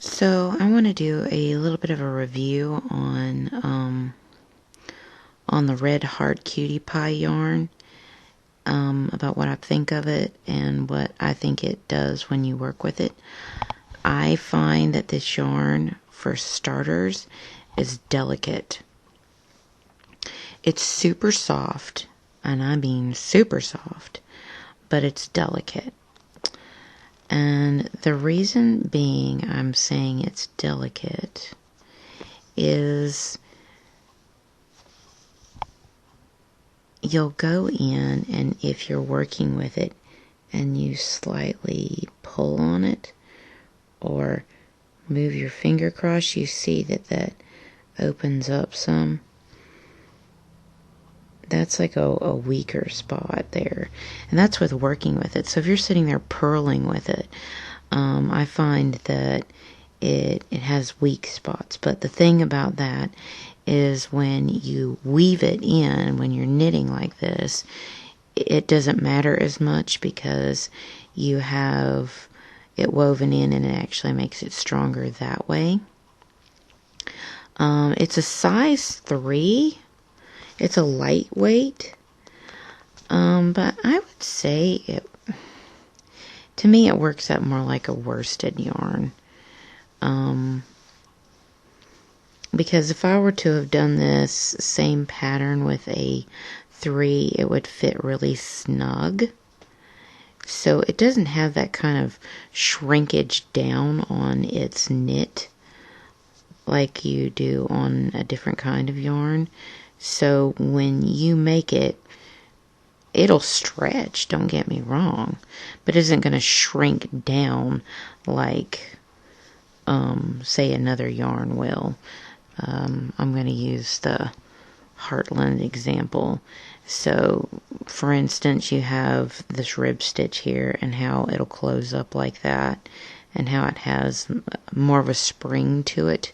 So I want to do a little bit of a review on the Red Heart Cutie Pie yarn, about what I think of it and what I think it does when you work with it. I find that this yarn, for starters, is delicate. It's super soft, and I mean super soft, but it's delicate. And the reason being I'm saying it's delicate is you'll go in, and if you're working with it and you slightly pull on it or move your finger across, you see that opens up some. That's like a weaker spot there. And that's with working with it. So if you're sitting there purling with it, I find that it has weak spots. But the thing about that is when you weave it in, when you're knitting like this, it doesn't matter as much because you have it woven in, and it actually makes it stronger that way. It's a size 3. It's a lightweight, but I would say to me it works out more like a worsted yarn. Because if I were to have done this same pattern with a 3, it would fit really snug. So it doesn't have that kind of shrinkage down on its knit like you do on a different kind of yarn. So when you make it, it'll stretch, don't get me wrong, but it isn't going to shrink down like, say, another yarn will. I'm going to use the Heartland example. So, for instance, you have this rib stitch here and how it'll close up like that, and how it has more of a spring to it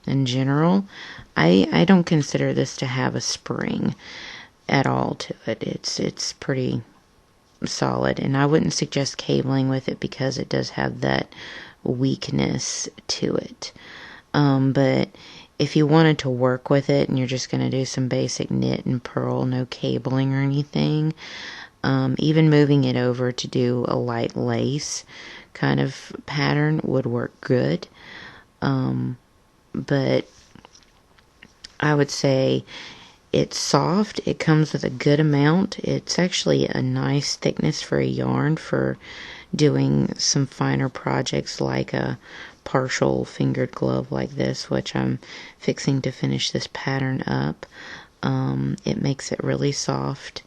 in general. I don't consider this to have a spring at all to it. It's pretty solid, and I wouldn't suggest cabling with it because it does have that weakness to it. But if you wanted to work with it and you're just going to do some basic knit and purl, no cabling or anything, even moving it over to do a light lace kind of pattern would work good. But I would say it's soft. It comes with a good amount. It's actually a nice thickness for a yarn for doing some finer projects like a partial fingered glove like this, which I'm fixing to finish this pattern up. It makes it really soft,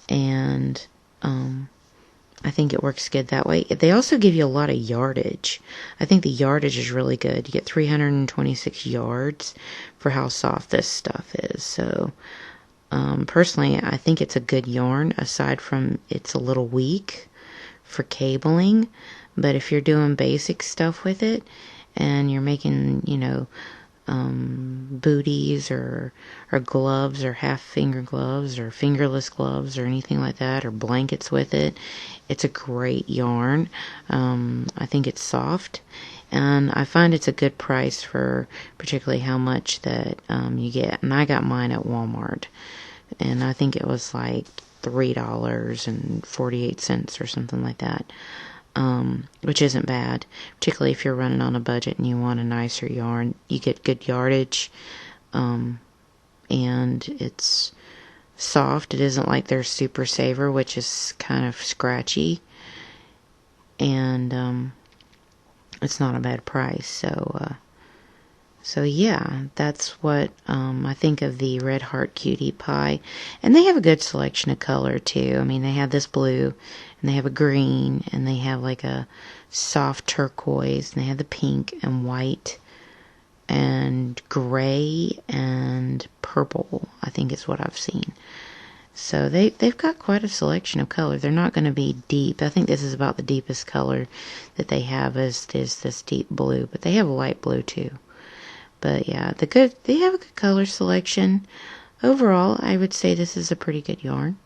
and I think it works good that way. They also give you a lot of yardage. I think the yardage is really good. You get 326 yards for how soft this stuff is. So, personally, I think it's a good yarn, aside from it's a little weak for cabling. But if you're doing basic stuff with it, and you're making, booties or gloves or half finger gloves or fingerless gloves or anything like that, or blankets with it, it's a great yarn. I think it's soft, and I find it's a good price for particularly how much that you get. And I got mine at Walmart, and I think it was like $3.48 or something like that. Which isn't bad, particularly if you're running on a budget and you want a nicer yarn. You get good yardage, and it's soft. It isn't like their Super Saver, which is kind of scratchy, and it's not a bad price. So yeah, that's what I think of the Red Heart Cutie Pie. And they have a good selection of color too. I mean, they have this blue, and they have a green, and they have like a soft turquoise, and they have the pink and white and gray and purple, I think is what I've seen. So they've got quite a selection of color. They're not going to be deep. I think this is about the deepest color that they have is this deep blue, but they have a light blue too. But yeah, they have a good color selection. Overall, I would say this is a pretty good yarn.